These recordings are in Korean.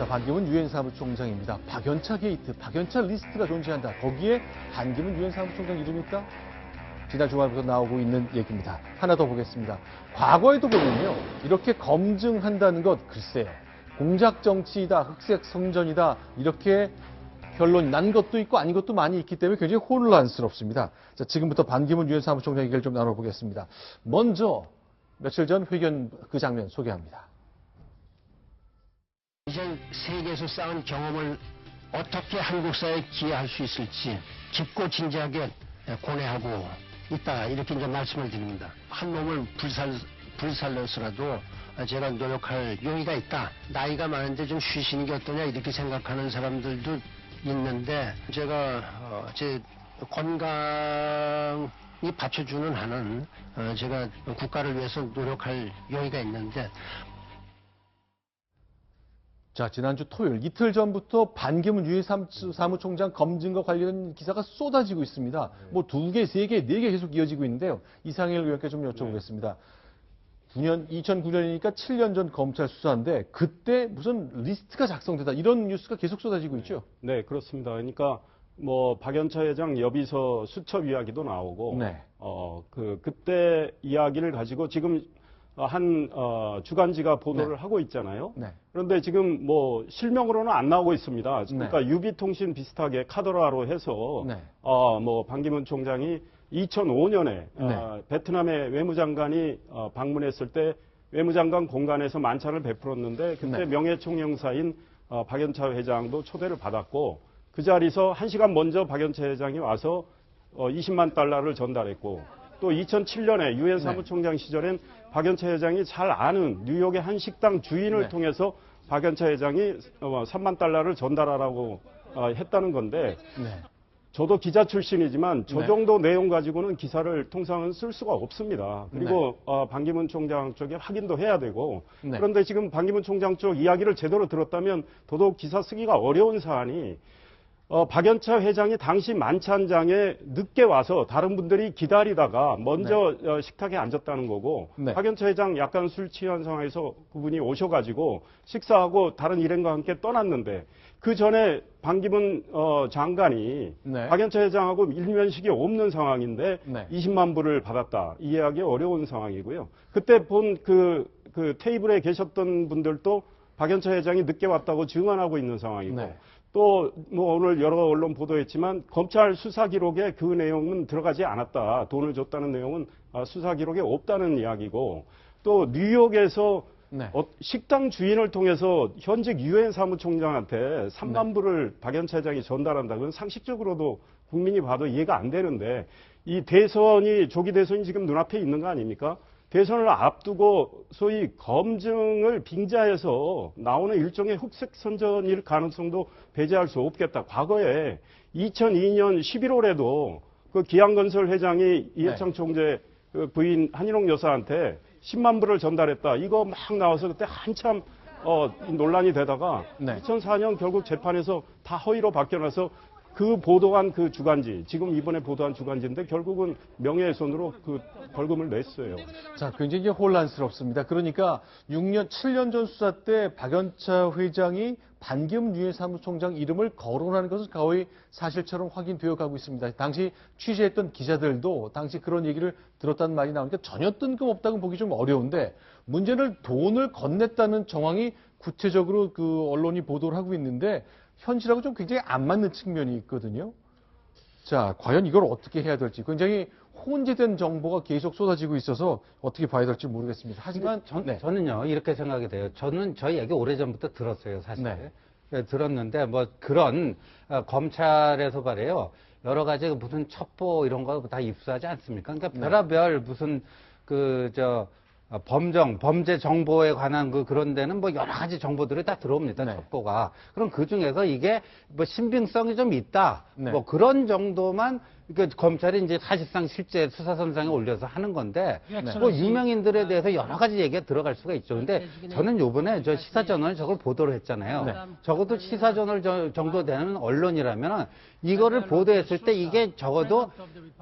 반기문 유엔 사무총장입니다. 박연차 게이트, 박연차 리스트가 존재한다. 거기에 반기문 유엔 사무총장 이름이 있다? 지난 주말부터 나오고 있는 얘기입니다. 하나 더 보겠습니다. 과거에도 보면요, 이렇게 검증한다는 것, 글쎄요, 공작 정치이다, 흑색 성전이다, 이렇게 결론이 난 것도 있고 아닌 것도 많이 있기 때문에 굉장히 혼란스럽습니다. 자, 지금부터 반기문 유엔 사무총장 얘기를 좀 나눠보겠습니다. 먼저 며칠 전 회견 그 장면 소개합니다. 이전 세계에서 쌓은 경험을 어떻게 한국 사회에 기여할 수 있을지 깊고 진지하게 고뇌하고 있다, 이렇게 이제 말씀을 드립니다. 한 몸을 불살려서라도 제가 노력할 용의가 있다. 나이가 많은데 좀 쉬시는 게 어떠냐, 이렇게 생각하는 사람들도 있는데, 제가 제 건강이 받쳐주는 한은 제가 국가를 위해서 노력할 용의가 있는데. 자, 지난주 토요일 이틀 전부터 반기문 유엔 사무총장 검증과 관련 기사가 쏟아지고 있습니다. 뭐 2개, 3개, 4개 계속 이어지고 있는데요. 이상일 의원께 좀 여쭤보겠습니다. 2009년이니까 7년 전 검찰 수사인데 그때 무슨 리스트가 작성되다, 이런 뉴스가 계속 쏟아지고 있죠? 네, 그렇습니다. 그러니까 뭐 박연차 회장 여비서 수첩 이야기도 나오고, 네. 그때 이야기를 가지고 지금 한 주간지가 보도를 네. 하고 있잖아요. 네. 그런데 지금 뭐 실명으로는 안 나오고 있습니다. 그러니까 네. 유비통신 비슷하게 카더라로 해서 네. 뭐 반기문 총장이 2005년에 네. 베트남의 외무장관이 방문했을 때 외무장관 공간에서 만찬을 베풀었는데 그때 네. 명예총영사인 박연차 회장도 초대를 받았고, 그 자리에서 1시간 먼저 박연차 회장이 와서 20만 달러를 전달했고, 또 2007년에 유엔 사무총장 시절엔 박연차 회장이 잘 아는 뉴욕의 한 식당 주인을 네. 통해서 박연차 회장이 3만 달러를 전달하라고 했다는 건데, 네. 저도 기자 출신이지만 저 네. 정도 내용 가지고는 기사를 통상은 쓸 수가 없습니다. 그리고 반기문 총장 쪽에 확인도 해야 되고, 네. 그런데 지금 반기문 총장 쪽 이야기를 제대로 들었다면 더더욱 기사 쓰기가 어려운 사안이, 박연차 회장이 당시 만찬장에 늦게 와서 다른 분들이 기다리다가 먼저 식탁에 앉았다는 거고, 네. 박연차 회장 약간 술 취한 상황에서 그분이 오셔가지고 식사하고 다른 일행과 함께 떠났는데, 그 전에 반기문 장관이 네. 박연차 회장하고 일면식이 없는 상황인데 네. 20만 불을 받았다, 이해하기 어려운 상황이고요. 그때 본 그 테이블에 계셨던 분들도 박연차 회장이 늦게 왔다고 증언하고 있는 상황이고, 네. 또 뭐 오늘 여러 언론 보도했지만 검찰 수사 기록에 그 내용은 들어가지 않았다, 돈을 줬다는 내용은 수사 기록에 없다는 이야기고, 또 뉴욕에서 네. 식당 주인을 통해서 현직 유엔 사무총장한테 3만 불을 박연차 회장이 전달한다, 그건 상식적으로도 국민이 봐도 이해가 안 되는데, 이 조기 대선이 지금 눈앞에 있는 거 아닙니까? 대선을 앞두고 소위 검증을 빙자해서 나오는 일종의 흑색 선전일 가능성도 배제할 수 없겠다. 과거에 2002년 11월에도 그 기양건설 회장이 이해창 총재 그 부인 한인옥 여사한테 10만 불을 전달했다, 이거 막 나와서 그때 한참 논란이 되다가 2004년 결국 재판에서 다 허위로 바뀌어나서 그 보도한 그 주간지, 지금 이번에 보도한 주간지인데 결국은 명예훼손으로 그 벌금을 냈어요. 자, 굉장히 혼란스럽습니다. 그러니까 7년 전 수사 때 박연차 회장이 반기문 유엔 사무총장 이름을 거론하는 것은 거의 사실처럼 확인되어 가고 있습니다. 당시 취재했던 기자들도 당시 그런 얘기를 들었다는 말이 나오니까 전혀 뜬금없다고 보기 좀 어려운데, 문제는 돈을 건넸다는 정황이 구체적으로 그 언론이 보도를 하고 있는데 현실하고 좀 굉장히 안 맞는 측면이 있거든요. 자, 과연 이걸 어떻게 해야 될지 굉장히 혼재된 정보가 계속 쏟아지고 있어서 어떻게 봐야 될지 모르겠습니다. 하지만 저는요 이렇게 생각이 돼요. 저는 저희 얘기 오래전부터 들었어요, 사실. 네. 들었는데 뭐 그런 검찰에서 말이에요, 여러 가지 무슨 첩보 이런 거 다 입수하지 않습니까? 그러니까 별의별 무슨 범죄 정보에 관한 그런 데는 뭐 여러 가지 정보들이 다 들어옵니다, 네. 첩보가. 그럼 그 중에서 이게 뭐 신빙성이 좀 있다, 네. 뭐 그런 정도만 그러니까 검찰이 이제 사실상 실제 수사선상에 올려서 하는 건데, 뭐 유명인들에 대해서 여러 가지 얘기가 들어갈 수가 있죠. 근데 저는 요번에 저 시사저널 저걸 보도를 했잖아요. 네. 적어도 시사저널 정도 되는 언론이라면 이거를 보도했을 때 이게 적어도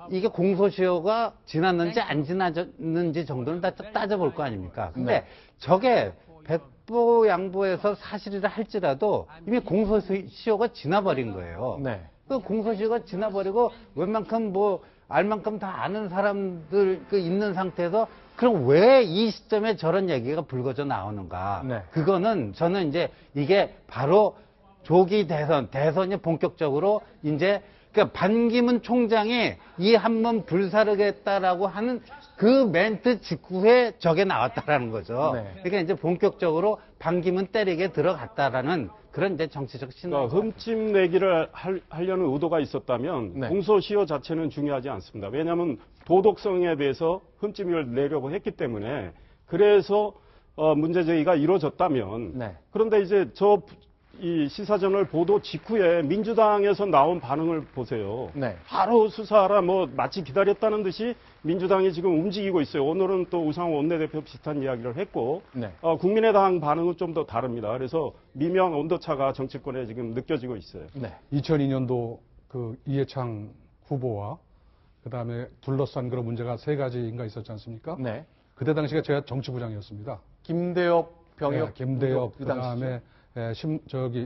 이게 공소시효가 지났는지 안 지났는지 정도는 다 따져볼 거 아닙니까? 근데 저게 백보 양보해서 사실이라 할지라도 이미 공소시효가 지나버린 거예요. 네. 그 공소시효가 지나버리고 웬만큼 뭐 알만큼 다 아는 사람들 그 있는 상태에서 그럼 왜 이 시점에 저런 얘기가 불거져 나오는가? 네. 그거는 저는 이제 이게 바로 조기 대선이 본격적으로 이제 그러니까 반기문 총장이 이 한번 불사르겠다라고 하는 그 멘트 직후에 저게 나왔다라는 거죠. 네. 그러니까 이제 본격적으로 반기문 때리게 들어갔다라는 그런 이제 정치적 신호. 그러니까 흠집 내기를 하려는 의도가 있었다면 네. 공소시효 자체는 중요하지 않습니다. 왜냐하면 도덕성에 대해서 흠집을 내려고 했기 때문에 그래서 문제 제기가 이루어졌다면 네. 그런데 이제 이 시사저널 보도 직후에 민주당에서 나온 반응을 보세요. 네. 바로 수사하라 뭐 마치 기다렸다는 듯이 민주당이 지금 움직이고 있어요. 오늘은 또 우상호 원내대표 비슷한 이야기를 했고 네. 국민의당 반응은 좀 더 다릅니다. 그래서 미묘한 온도차가 정치권에 지금 느껴지고 있어요. 네. 2002년도 그 이해창 후보와 그다음에 둘러싼 그런 문제가 세 가지인가 있었지 않습니까? 네. 그때 당시가 제가 정치부장이었습니다. 김대엽 병역 김대엽 그 당시죠. 그다음에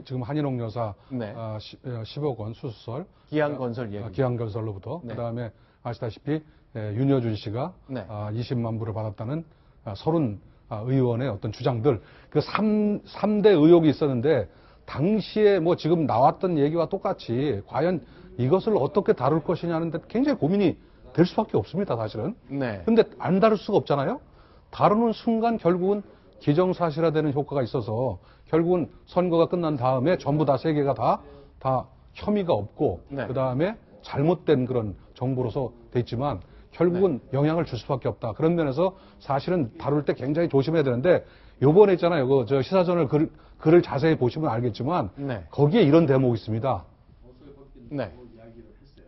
지금 한인옥 여사 네. 10억 원 수수설 기양건설 얘기. 기양건설로부터 네. 그다음에 아시다시피 윤여준 씨가 네. 20만 불을 받았다는 30 의원의 어떤 주장들 그 3대 의혹이 있었는데 당시에 뭐 지금 나왔던 얘기와 똑같이 과연 이것을 어떻게 다룰 것이냐는 데 굉장히 고민이 될 수밖에 없습니다, 사실은. 네. 근데 안 다룰 수가 없잖아요. 다루는 순간 결국은 기정사실화되는 효과가 있어서 결국은 선거가 끝난 다음에 전부 다 세 개가 다 혐의가 없고 네. 그다음에 잘못된 그런 정보로서 돼 있지만 결국은 영향을 줄 수밖에 없다. 그런 면에서 사실은 다룰 때 굉장히 조심해야 되는데 요번에 있잖아요. 저 시사저널 글을 자세히 보시면 알겠지만 네. 거기에 이런 대목이 있습니다. 네.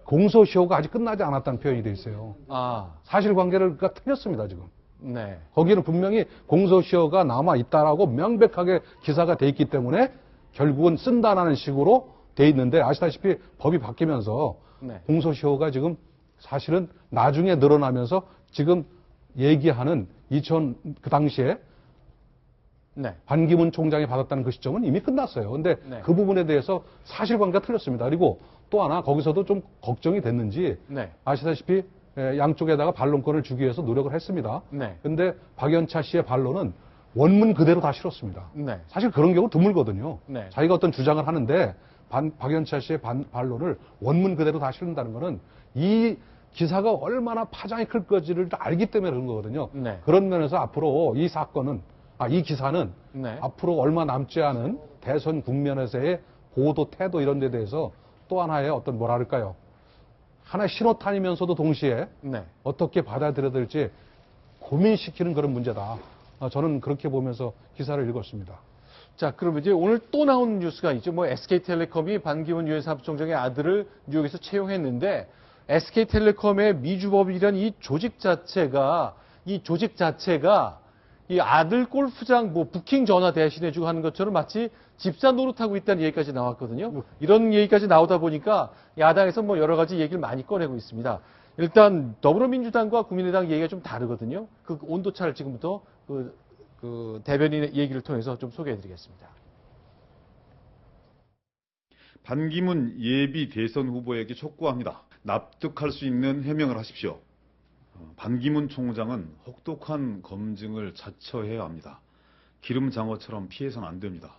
공소시효가 아직 끝나지 않았다는 표현이 돼 있어요. 아. 사실관계를 틀렸습니다, 지금. 네. 거기는 분명히 공소시효가 남아 있다라고 명백하게 기사가 돼 있기 때문에 결국은 쓴다라는 식으로 돼 있는데 아시다시피 법이 바뀌면서 네. 공소시효가 지금 사실은 나중에 늘어나면서 지금 얘기하는 그 당시에 네. 반기문 총장이 받았다는 그 시점은 이미 끝났어요. 근데 네. 그 부분에 대해서 사실관계가 틀렸습니다. 그리고 또 하나 거기서도 좀 걱정이 됐는지 네. 아시다시피 양쪽에다가 반론권을 주기 위해서 노력을 했습니다. 네. 근데 박연차 씨의 반론은 원문 그대로 다 실었습니다. 네. 사실 그런 경우 드물거든요. 네. 자기가 어떤 주장을 하는데 박연차 씨의 반론을 원문 그대로 다 실는다는 거는 이 기사가 얼마나 파장이 클 것을 알기 때문에 그런 거거든요. 네. 그런 면에서 앞으로 이 사건은 이 기사는 네. 앞으로 얼마 남지 않은 대선 국면에서의 보도 태도 이런 데 대해서 또 하나의 어떤 뭐랄까요. 하나의 신호탄이면서도 동시에 네. 어떻게 받아들여야 될지 고민시키는 그런 문제다. 저는 그렇게 보면서 기사를 읽었습니다. 자, 그럼 이제 오늘 또 나온 뉴스가 있죠. 뭐 SK텔레콤이 반기문 유엔 사무총장의 아들을 뉴욕에서 채용했는데 SK텔레콤의 미주법이란 이 조직 자체가 이 아들 골프장 뭐 부킹 전화 대신해주고 하는 것처럼 마치 집사 노릇하고 있다는 얘기까지 나왔거든요. 이런 얘기까지 나오다 보니까 야당에서 뭐 여러 가지 얘기를 많이 꺼내고 있습니다. 일단 더불어민주당과 국민의당 얘기가 좀 다르거든요. 그 온도차를 지금부터 그 대변인의 얘기를 통해서 좀 소개해드리겠습니다. 반기문 예비 대선 후보에게 촉구합니다. 납득할 수 있는 해명을 하십시오. 반기문 총장은 혹독한 검증을 자처해야 합니다. 기름장어처럼 피해서는 안 됩니다.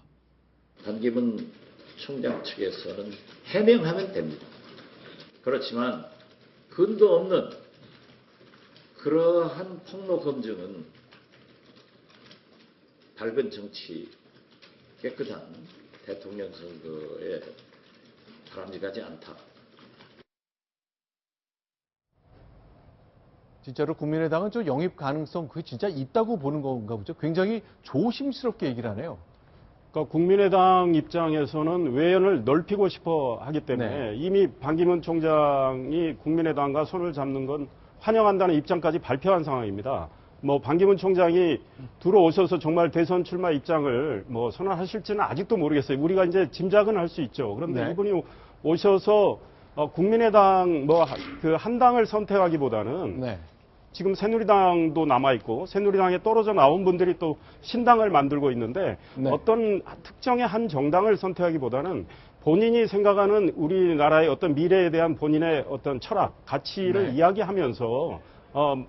반기문 총장 측에서는 해명하면 됩니다. 그렇지만 근거 없는 그러한 폭로 검증은 밝은 정치, 깨끗한 대통령 선거에 바람직하지 않다. 진짜로 국민의당은 저 영입 가능성 그게 진짜 있다고 보는 건가 보죠. 굉장히 조심스럽게 얘기를 하네요. 그러니까 국민의당 입장에서는 외연을 넓히고 싶어 하기 때문에 네. 이미 반기문 총장이 국민의당과 손을 잡는 건 환영한다는 입장까지 발표한 상황입니다. 뭐 반기문 총장이 들어오셔서 정말 대선 출마 입장을 뭐 선언하실지는 아직도 모르겠어요. 우리가 이제 짐작은 할 수 있죠. 그런데 네. 이분이 오셔서 국민의당 뭐 그 한 당을 선택하기보다는 네. 지금 새누리당도 남아있고 새누리당에 떨어져 나온 분들이 또 신당을 만들고 있는데 네. 어떤 특정의 한 정당을 선택하기보다는 본인이 생각하는 우리나라의 어떤 미래에 대한 본인의 어떤 철학, 가치를 네. 이야기하면서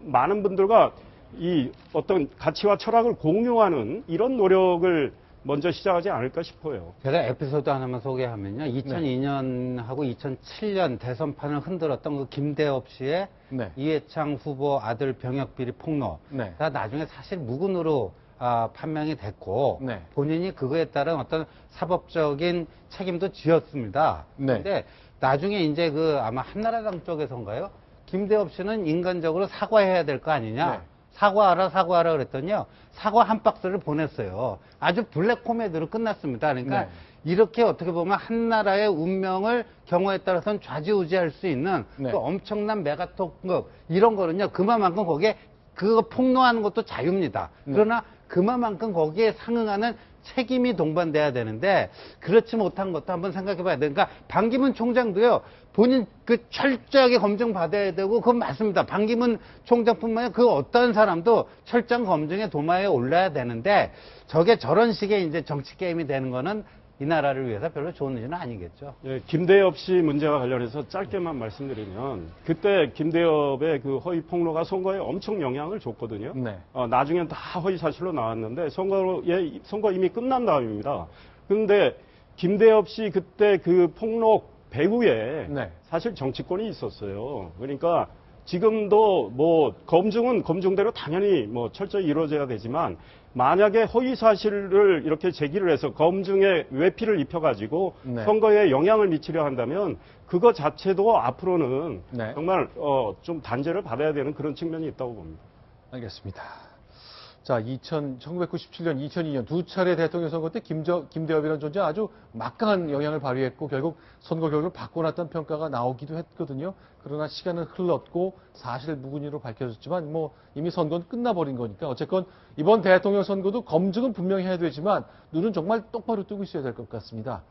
많은 분들과 이 어떤 가치와 철학을 공유하는 이런 노력을 먼저 시작하지 않을까 싶어요. 제가 에피소드 하나만 소개하면요. 2002년하고 2007년 대선판을 흔들었던 그 김대엽 씨의 네. 이해창 후보 아들 병역비리 폭로. 네. 다 나중에 사실 무근으로 판명이 됐고 네. 본인이 그거에 따른 어떤 사법적인 책임도 지었습니다. 네. 근데 나중에 이제 그 아마 한나라당 쪽에서인가요? 김대엽 씨는 인간적으로 사과해야 될 거 아니냐? 네. 사과하라 그랬더니요. 사과 한 박스를 보냈어요. 아주 블랙 코미디로 끝났습니다. 그러니까 네. 이렇게 어떻게 보면 한 나라의 운명을 경우에 따라서는 좌지우지할 수 있는 네. 그 엄청난 메가톡급 이런 거는요. 그만큼 거기에 그거 폭로하는 것도 자유입니다. 네. 그러나 그만큼 거기에 상응하는 책임이 동반돼야 되는데 그렇지 못한 것도 한번 생각해 봐야 돼요. 그러니까 반기문 총장도요. 본인 그 철저하게 검증받아야 되고 그건 맞습니다. 반기문 총장뿐만 아니라 그 어떤 사람도 철저한 검증의 도마에 올라야 되는데 저게 저런 식의 이제 정치 게임이 되는 거는 이 나라를 위해서 별로 좋은 일은 아니겠죠. 예, 김대엽 씨 문제와 관련해서 짧게만 말씀드리면 그때 김대엽의 그 허위 폭로가 선거에 엄청 영향을 줬거든요. 네. 나중엔 다 허위 사실로 나왔는데 선거 이미 끝난 다음입니다. 그런데 김대엽 씨 그때 그 폭로 배후에 네. 사실 정치권이 있었어요. 그러니까 지금도 뭐 검증은 검증대로 당연히 뭐 철저히 이루어져야 되지만 만약에 허위 사실을 이렇게 제기를 해서 검증에 외피를 입혀가지고 네. 선거에 영향을 미치려 한다면 그거 자체도 앞으로는 네. 정말 좀 단죄를 받아야 되는 그런 측면이 있다고 봅니다. 알겠습니다. 자, 1997년, 2002년 두 차례 대통령 선거 때 김대엽이라는 존재 아주 막강한 영향을 발휘했고 결국 선거 결과를 바꿔놨다는 평가가 나오기도 했거든요. 그러나 시간은 흘렀고 사실 무근이로 밝혀졌지만 뭐 이미 선거는 끝나버린 거니까 어쨌건 이번 대통령 선거도 검증은 분명히 해야 되지만 눈은 정말 똑바로 뜨고 있어야 될 것 같습니다.